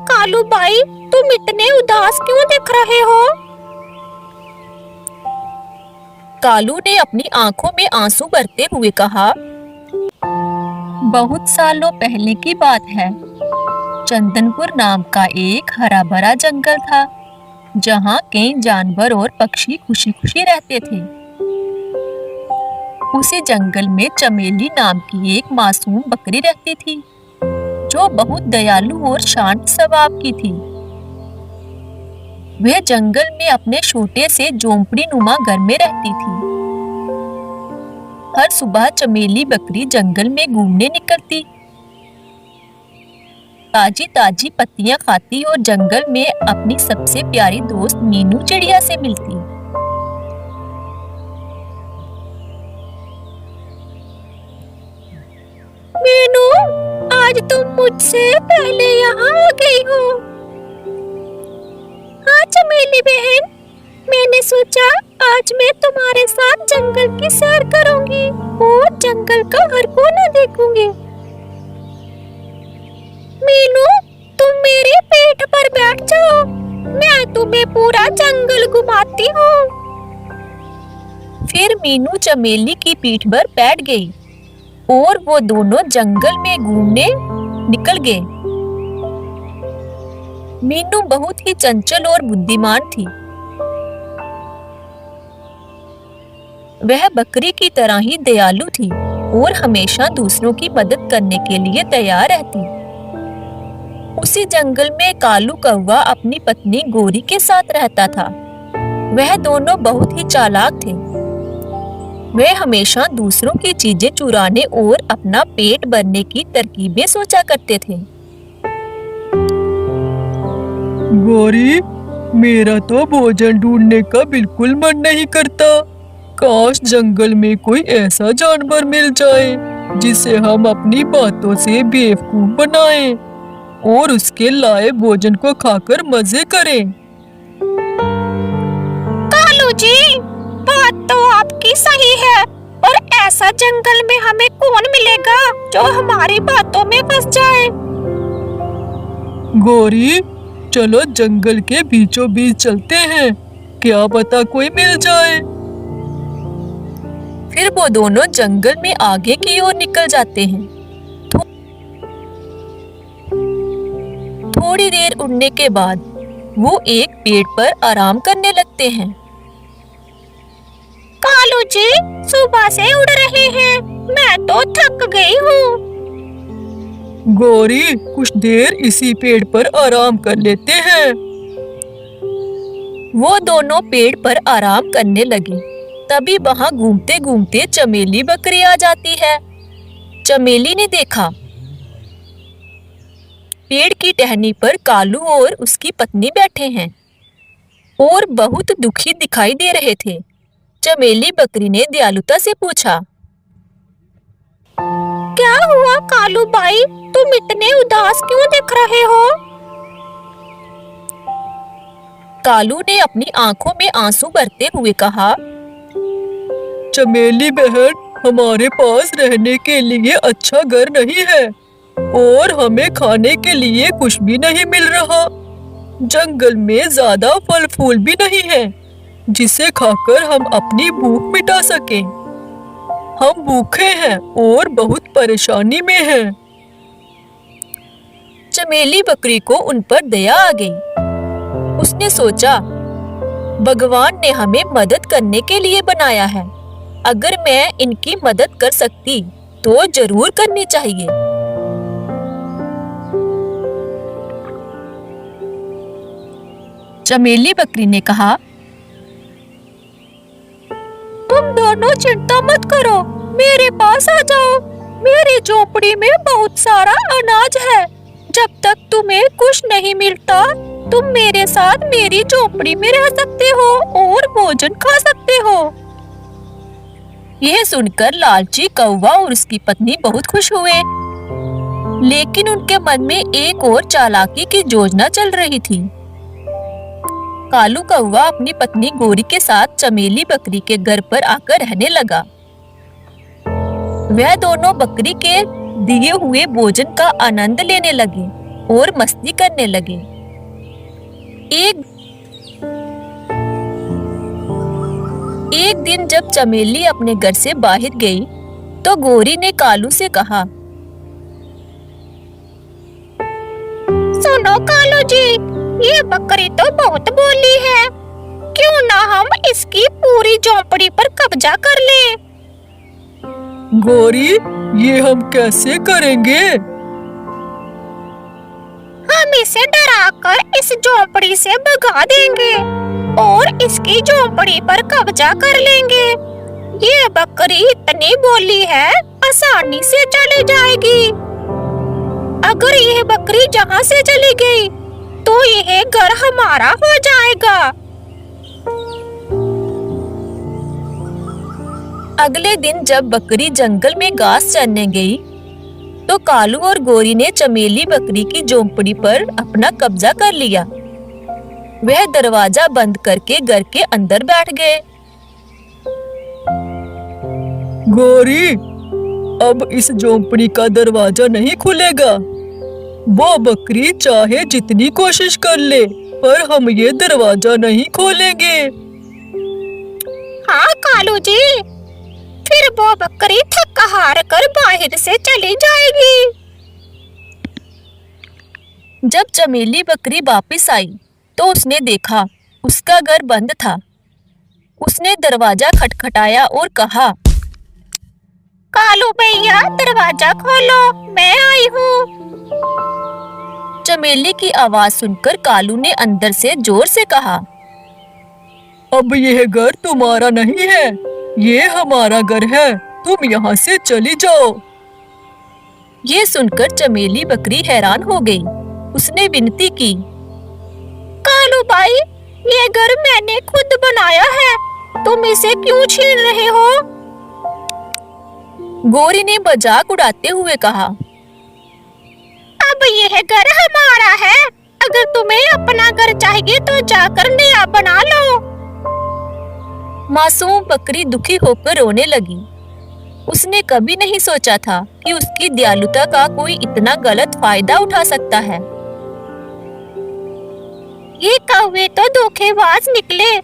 कालू भाई, तुम इतने उदास क्यों दिख रहे हो? कालू ने अपनी आंखों में आंसू भरते हुए कहा, बहुत सालों पहले की बात है। चंदनपुर नाम का एक हरा भरा जंगल था, जहाँ कई जानवर और पक्षी खुशी खुशी रहते थे। उसी जंगल में चमेली नाम की एक मासूम बकरी रहती थी, जो बहुत दयालु और शांत स्वभाव की थी। वह जंगल में अपने छोटे से झोंपड़ी नुमा घर में रहती थी। हर सुबह चमेली बकरी जंगल में घूमने निकलती, ताजी ताजी पत्तियां खाती और जंगल में अपनी सबसे प्यारी दोस्त मीनू चिड़िया से मिलती। मीनू, आज तुम मुझसे पहले यहाँ आ गई हो। हाँ चमेली बहन, मैंने सोचा आज मैं तुम्हारे साथ जंगल की सैर करूंगी और जंगल का हर कोना देखूंगी। मीनू, तुम मेरे पेट पर बैठ जाओ, मैं तुम्हें पूरा जंगल घुमाती हूँ। फिर मीनू चमेली की पीठ पर बैठ गई और वो दोनों जंगल में घूमने निकल गए। मीनू बहुत ही चंचल और बुद्धिमान थी। वह बकरी की तरह ही दयालु थी और हमेशा दूसरों की मदद करने के लिए तैयार रहती। उसी जंगल में कालू कौवा अपनी पत्नी गोरी के साथ रहता था। वह दोनों बहुत ही चालाक थे। वह हमेशा दूसरों की चीजें चुराने और अपना पेट भरने की तरकीबें सोचा करते थे। गोरी, मेरा तो भोजन ढूंढने का बिल्कुल मन नहीं करता। काश जंगल में कोई ऐसा जानवर मिल जाए जिसे हम अपनी बातों से बेवकूफ बनाएं और उसके लाए भोजन को खाकर मजे करें। कालू जी, बात तो आपकी सही है, और ऐसा जंगल में हमें कौन मिलेगा जो हमारी बातों में फंस जाए। गोरी, चलो जंगल के बीचों बीच चलते हैं, क्या पता कोई मिल जाए। फिर वो दोनों जंगल में आगे की ओर निकल जाते हैं। थोड़ी देर उड़ने के बाद वो एक पेड़ पर आराम करने लगते हैं। कालू जी, सुबह से उड़ रहे हैं, मैं तो थक गई हूँ। गोरी, कुछ देर इसी पेड़ पर आराम कर लेते हैं। वो दोनों पेड़ पर आराम करने लगे। तभी वहां घूमते घूमते चमेली बकरी आ जाती है। चमेली ने देखा पेड़ की टहनी पर कालू और उसकी पत्नी बैठे हैं और बहुत दुखी दिखाई दे रहे थे। चमेली बकरी ने दयालुता से पूछा, क्या हुआ कालू भाई, तुम इतने उदास क्यों दिख रहे हो? कालू ने अपनी आंखों में आंसू भरते हुए कहा, चमेली बहन, हमारे पास रहने के लिए अच्छा घर नहीं है और हमें खाने के लिए कुछ भी नहीं मिल रहा। जंगल में ज्यादा फल फूल भी नहीं है जिसे खाकर हम अपनी भूख मिटा सकें। हम भूखे हैं और बहुत परेशानी में हैं। चमेली बकरी को उन पर दया आ गई। उसने सोचा, भगवान ने हमें मदद करने के लिए बनाया है। अगर मैं इनकी मदद कर सकती तो जरूर करनी चाहिए। चमेली बकरी ने कहा, तुम दोनों चिंता मत करो, मेरे पास आ जाओ। मेरी झोपड़ी में बहुत सारा अनाज है। जब तक तुम्हें कुछ नहीं मिलता, तुम मेरे साथ मेरी झोपड़ी में रह सकते हो और भोजन खा सकते हो। यह सुनकर लालची कौवा और उसकी पत्नी बहुत खुश हुए, लेकिन उनके मन में एक और चालाकी की योजना चल रही थी। कालू कौवा अपनी पत्नी गोरी के साथ चमेली बकरी के घर पर आकर रहने लगा। वह दोनों बकरी के दिए हुए भोजन का आनंद लेने लगे और मस्ती करने लगे। एक दिन जब चमेली अपने घर से बाहर गई तो गोरी ने कालू से कहा, सुनो कालू जी, ये बकरी तो बहुत बोली है, क्यों ना हम इसकी पूरी झोंपड़ी पर कब्जा कर ले। गौरी, ये हम कैसे करेंगे? हम इसे डराकर इस झोंपड़ी से भगा देंगे और इसकी झोंपड़ी पर कब्जा कर लेंगे। ये बकरी इतनी बोली है, आसानी से चली जाएगी। अगर यह बकरी जहाँ से चली गई तो यह घर हमारा हो जाएगा। अगले दिन जब बकरी जंगल में घास चरने गई तो कालू और गोरी ने चमेली बकरी की झोंपड़ी पर अपना कब्जा कर लिया। वह दरवाजा बंद करके घर के अंदर बैठ गए। गौरी, अब इस झोंपड़ी का दरवाजा नहीं खुलेगा। वो बकरी चाहे जितनी कोशिश कर ले, पर हम ये दरवाजा नहीं खोलेंगे। हाँ कालू जी, फिर वो बकरी थक हार कर बाहर से चली जाएगी। जब चमेली बकरी वापस आई तो उसने देखा उसका घर बंद था। उसने दरवाजा खटखटाया और कहा, कालू भैया, दरवाजा खोलो, मैं आई हूँ। चमेली की आवाज सुनकर कालू ने अंदर से जोर से कहा, अब यह घर तुम्हारा नहीं है, ये हमारा घर है, तुम यहाँ से चली जाओ। ये सुनकर चमेली बकरी हैरान हो गई। उसने विनती की, कालू भाई, ये घर मैंने खुद बनाया है, तुम इसे क्यों छीन रहे हो? गोरी ने मजाक उड़ाते हुए कहा, अब यह घर हमारा है, अगर तुम्हें अपना घर चाहिए तो जाकर नया बना लो। मासूम बकरी दुखी होकर रोने लगी। उसने कभी नहीं सोचा था कि उसकी दयालुता का कोई इतना गलत फायदा उठा सकता है। ये कौवे तो धोखेबाज निकले।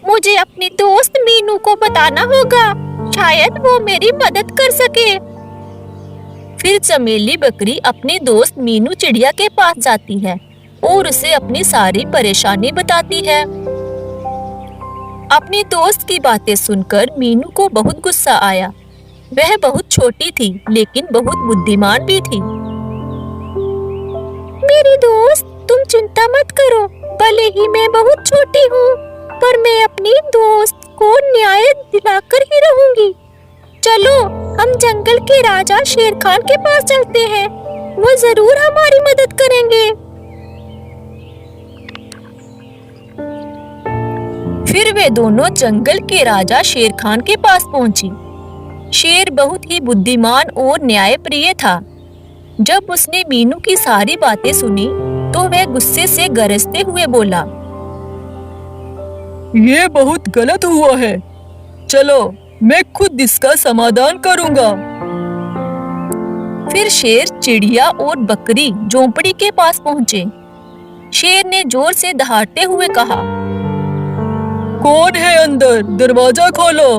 मुझे अपनी दोस्त मीनू को बताना होगा, शायद वो मेरी मदद कर सके। फिर चमेली बकरी अपनी दोस्त मीनू चिड़िया के पास जाती है और उसे अपनी सारी परेशानी बताती है। अपनी दोस्त की बातें सुनकर मीनू को बहुत गुस्सा आया। वह बहुत छोटी थी लेकिन बहुत बुद्धिमान भी थी। मेरी दोस्त, तुम चिंता मत करो, भले ही मैं बहुत छोटी हूँ, पर मैं अपनी दोस्त को न्याय दिलाकर ही रहूंगी। चलो, हम जंगल के राजा शेर खान के पास चलते हैं, वो जरूर हमारी मदद करेंगे। फिर वे दोनों जंगल के राजा शेर खान के पास पहुंची। शेर बहुत ही बुद्धिमान और न्यायप्रिय था। जब उसने मीनू की सारी बातें सुनी तो वह गुस्से से गरजते हुए बोला, ये बहुत गलत हुआ है, चलो मैं खुद इसका समाधान करूंगा। फिर शेर, चिड़िया और बकरी झोंपड़ी के पास पहुंचे। शेर ने जोर से दहाड़ते हुए कहा, कौन है अंदर, दरवाजा खोलो।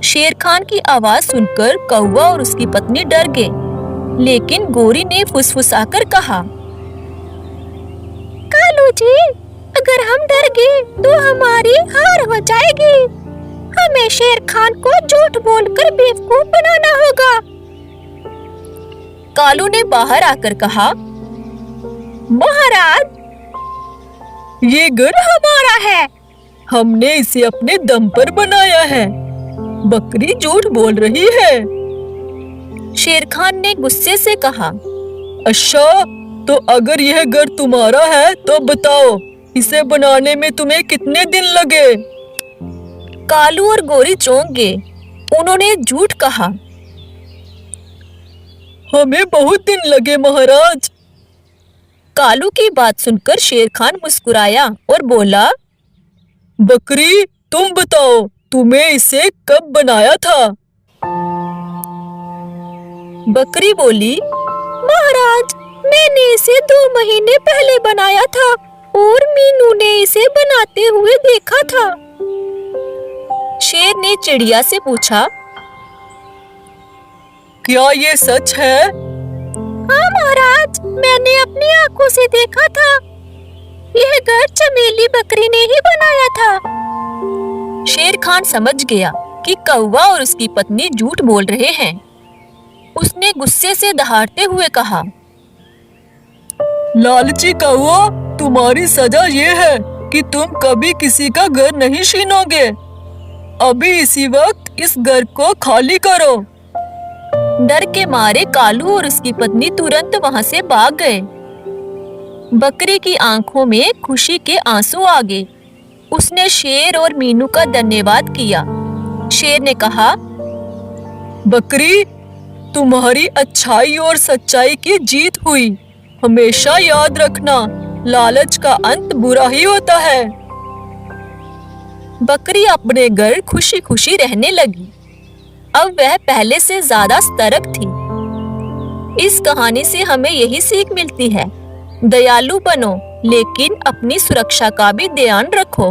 शेर खान की आवाज सुनकर कौवा और उसकी पत्नी डर गए, लेकिन गोरी ने फुसफुसाकर कहा, कालू जी, अगर हम डर गए तो हमारी हार हो जाएगी। हमें शेर खान को झूठ बोलकर बेवकूफ बनाना होगा। कालू ने बाहर आकर कहा, महाराज, ये घर हमारा है, हमने इसे अपने दम पर बनाया है, बकरी झूठ बोल रही है। शेर खान ने गुस्से से कहा, अच्छा, तो अगर यह घर तुम्हारा है तो बताओ, इसे बनाने में तुम्हें कितने दिन लगे? कालू और गोरी चौंक गए। उन्होंने झूठ कहा, हमें बहुत दिन लगे महाराज। कालू की बात सुनकर शेर खान मुस्कुराया और बोला, बकरी, तुम बताओ, तुम्हें इसे कब बनाया था? बकरी बोली, महाराज, मैंने इसे 2 महीने पहले बनाया था और मीनू ने इसे बनाते हुए देखा था। शेर ने चिड़िया से पूछा, क्या ये सच है? हाँ महाराज, मैंने अपनी आंखों से देखा था। यह घर चमेली बकरी ने ही बनाया था। शेर खान समझ गया कि कौवा और उसकी पत्नी झूठ बोल रहे हैं। उसने गुस्से से दहाड़ते हुए कहा, लालची कौवा, तुम्हारी सजा ये है कि तुम कभी किसी का घर नहीं छीनोगे। अभी इसी वक्त इस घर को खाली करो। डर के मारे कालू और उसकी पत्नी तुरंत वहां से भाग गए। बकरी की आंखों में खुशी के आंसू आ गए। उसने शेर और मीनू का धन्यवाद किया। शेर ने कहा, बकरी, तुम्हारी अच्छाई और सच्चाई की जीत हुई। हमेशा याद रखना, लालच का अंत बुरा ही होता है। बकरी अपने घर खुशी खुशी रहने लगी। अब वह पहले से ज्यादा सतर्क थी। इस कहानी से हमें यही सीख मिलती है, दयालु बनो लेकिन अपनी सुरक्षा का भी ध्यान रखो।